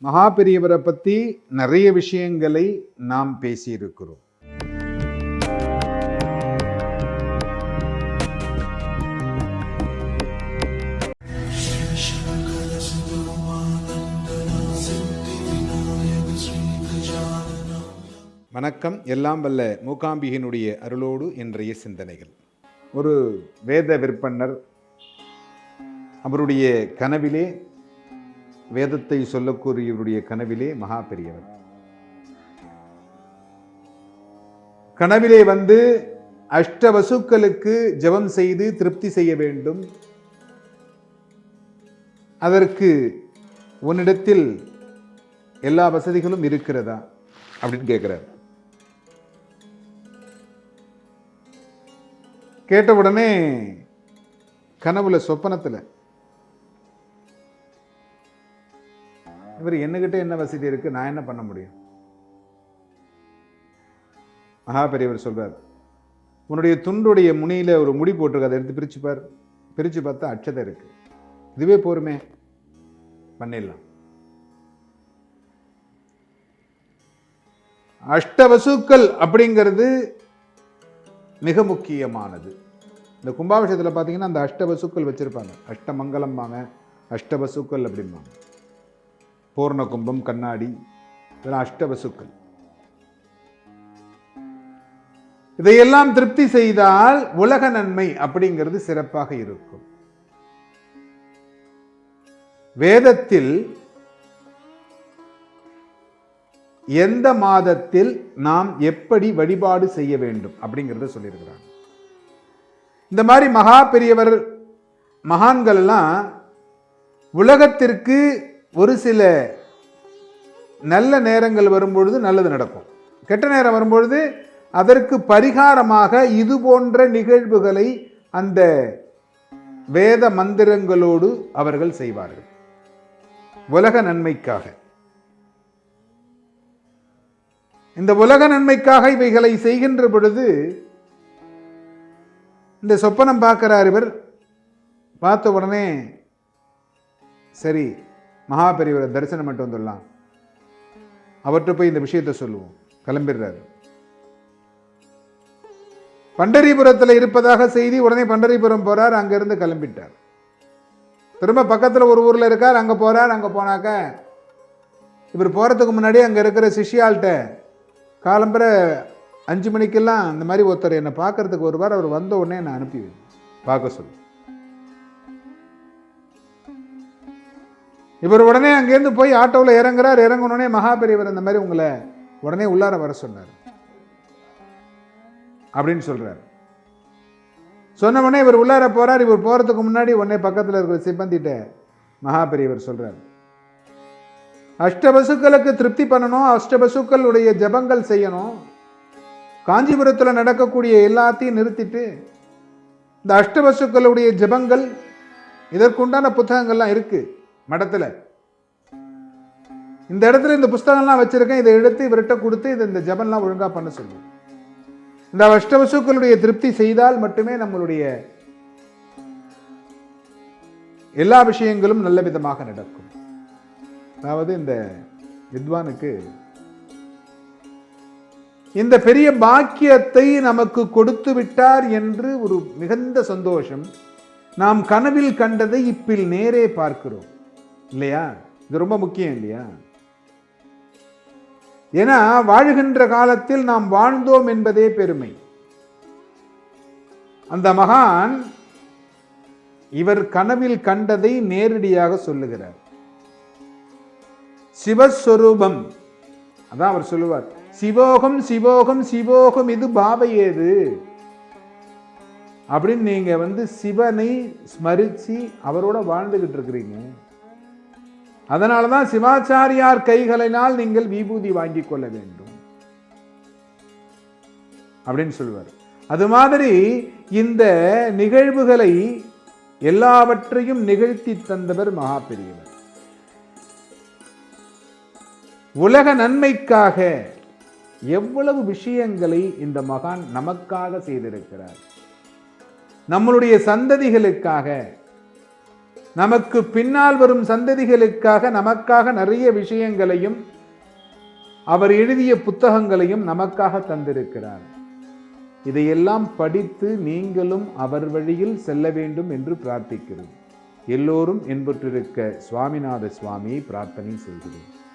மகா பெரியவரை பற்றி நிறைய விஷயங்களை நாம் பேசியிருக்கிறோம். வணக்கம். எல்லாம் வல்ல மூகாம்பிகையினுடைய அருளோடு இன்றைய சிந்தனைகள். ஒரு வேத விற்பன்னர் அவருடைய கனவிலே, வேதத்தை சொல்லக்கூடியவருடைய கனவிலே மகா பெரியவர் கனவிலே வந்து அஷ்டவசுக்களுக்கு ஜெபம் செய்து திருப்தி செய்ய வேண்டும். அதற்கு உன்னிடத்தில் எல்லா வசதிகளும் இருக்கிறதா அப்படின்னு கேட்கிறார். கேட்ட உடனே கனவுல சொப்பனத்துல இவர் என்னகிட்ட என்ன வசதி இருக்கு, நான் என்ன பண்ண முடியும்? மகா பெரியவர் சொல்றார், உன்னுடைய துண்டுடைய முனியில ஒரு முடி போட்டிருக்கு, அதை எடுத்து பிரிச்சுப்பார். பிரிச்சு பார்த்தா அட்சதை இருக்கு. இதுவே போருமே, பண்ணிடலாம். அஷ்டவசுக்கள் அப்படிங்கிறது மிக முக்கியமானது. இந்த கும்பாபிஷேகத்தில் பார்த்தீங்கன்னா அந்த அஷ்டவசுக்கள் வச்சிருப்பாங்க. அஷ்டமங்கலம்பாங்க, அஷ்டவசுக்கள் அப்படிம்பாங்க. பூர்ண கும்பம், கண்ணாடி, இதெல்லாம் அஷ்டவசுக்கள். இதையெல்லாம் திருப்தி செய்தால் உலக நன்மை அப்படிங்கிறது சிறப்பாக இருக்கும். வேதத்தில் எந்த மாதத்தில் நாம் எப்படி வழிபாடு செய்ய வேண்டும் அப்படிங்கிறத சொல்லியிருக்கிறாங்க. இந்த மாதிரி மகா பெரியவர் மகான்கள் எல்லாம் உலகத்திற்கு ஒரு சில நல்ல நேரங்கள் வரும்பொழுது நல்லது நடக்கும், கெட்ட நேரம் வரும்பொழுது அதற்கு பரிகாரமாக இது போன்ற நிகழ்வுகளை அந்த வேத மந்திரங்களோடு அவர்கள் செய்வார்கள், உலக நன்மைக்காக. இந்த உலக நன்மைக்காக இவைகளை செய்கின்ற பொழுது இந்த சொப்பனம் பார்க்கிறார். இவர் பார்த்த உடனே சரி மகா பெரியவரை தரிசனம் மட்டும் வந்துடலாம், அவர்கிட்ட போய் இந்த விஷயத்தை சொல்லுவோம். கிளம்பிடுறாரு. பண்டரிபுரத்தில் இருப்பதாக செய்தி. உடனே பண்டரிபுரம் போறார். அங்கிருந்து கிளம்பிட்டார். திரும்ப பக்கத்தில் ஒரு ஊர்ல இருக்கார், அங்க போறார். அங்க போனாக்க இவர் போறதுக்கு முன்னாடி அங்க இருக்கிற சிஷ்யால்கிட்ட காலம்பர 5 மணிக்கெல்லாம் இந்த மாதிரி ஒருத்தர் என்னை பார்க்கறதுக்கு வருவார், அவர் வந்த உடனே நான் அனுப்பி பார்க்க சொல்லு. இவர் உடனே அங்கேருந்து போய் ஆட்டோவில் இறங்குறார். இறங்கினோடனே மகா பெரியவர் இந்த மாதிரி உங்களை உடனே உள்ளார வர சொன்னார் அப்படின்னு சொல்றார். சொன்ன உடனே இவர் உள்ளார போறார். இவர் போறதுக்கு முன்னாடி உடனே பக்கத்தில் இருக்கிற சிப்பந்திட்ட மகா பெரியவர் சொல்றார், அஷ்டவசுக்களுக்கு திருப்தி பண்ணணும், அஷ்டவசுக்களுடைய ஜபங்கள் செய்யணும். காஞ்சிபுரத்தில் நடக்கக்கூடிய எல்லாத்தையும் நிறுத்திட்டு இந்த அஷ்டவசுக்களுடைய ஜபங்கள், இதற்குண்டான புத்தகங்கள்லாம் இருக்கு மடத்துல. இந்த இடத்துல இந்த புஸ்தகம்லாம் வச்சிருக்கேன், இதை எடுத்து இவர்கிட்ட கொடுத்து இந்த ஜபம்லாம் ஒழுங்கா பண்ண சொல்லு. இந்த அஷ்டவசுக்களுடைய திருப்தி செய்தால் மட்டுமே நம்மளுடைய எல்லா விஷயங்களும் நல்ல விதமாக நடக்கும். அதாவது இந்த வித்வானுக்கு இந்த பெரிய பாக்கியத்தை நமக்கு கொடுத்து விட்டார் என்று ஒரு மிகுந்த சந்தோஷம். நாம் கனவில் கண்டதை இப்பில் நேரே பார்க்கிறோம் இல்லையா? இது ரொம்ப முக்கியம் இல்லையா? ஏன்னா வாழுகின்ற காலத்தில் நாம் வாழ்ந்தோம் என்பதே பெருமை. அந்த மகான் இவர் கனவில் கண்டதை நேரடியாக சொல்லுகிறார். சிவஸ்வரூபம், அதான் அவர் சொல்லுவார், சிவோகம் சிவோகம் சிவோகம் இது பாவையேது அப்படின்னு. நீங்க சிவனை ஸ்மரிச்சு அவரோட வாழ்ந்துகிட்டு இருக்கிறீங்க. அதனாலதான் சிவாச்சாரியார் கைகளினால் நீங்கள் விபூதி வாங்கிக் கொள்ள வேண்டும் அப்படின்னு சொல்லுவார். அது மாதிரி இந்த நிகழ்வுகளை எல்லாவற்றையும் நிகழ்த்தி தந்தவர் மகா பெரியவர். உலக நன்மைக்காக எவ்வளவு விஷயங்களை இந்த மகான் நமக்காக செய்திருக்கிறார். நம்மளுடைய சந்ததிகளுக்காக, நமக்கு பின்னால் வரும் சந்ததிகளுக்காக நமக்காக நிறைய விஷயங்களையும் அவர் எழுதிய புத்தகங்களையும் நமக்காக தந்திருக்கிறார். இதையெல்லாம் படித்து நீங்களும் அவர் வழியில் செல்ல வேண்டும் என்று பிரார்த்திக்கிறோம். எல்லோரும் என்பற்றிருக்க சுவாமிநாத சுவாமியை பிரார்த்தனை செய்கிறேன்.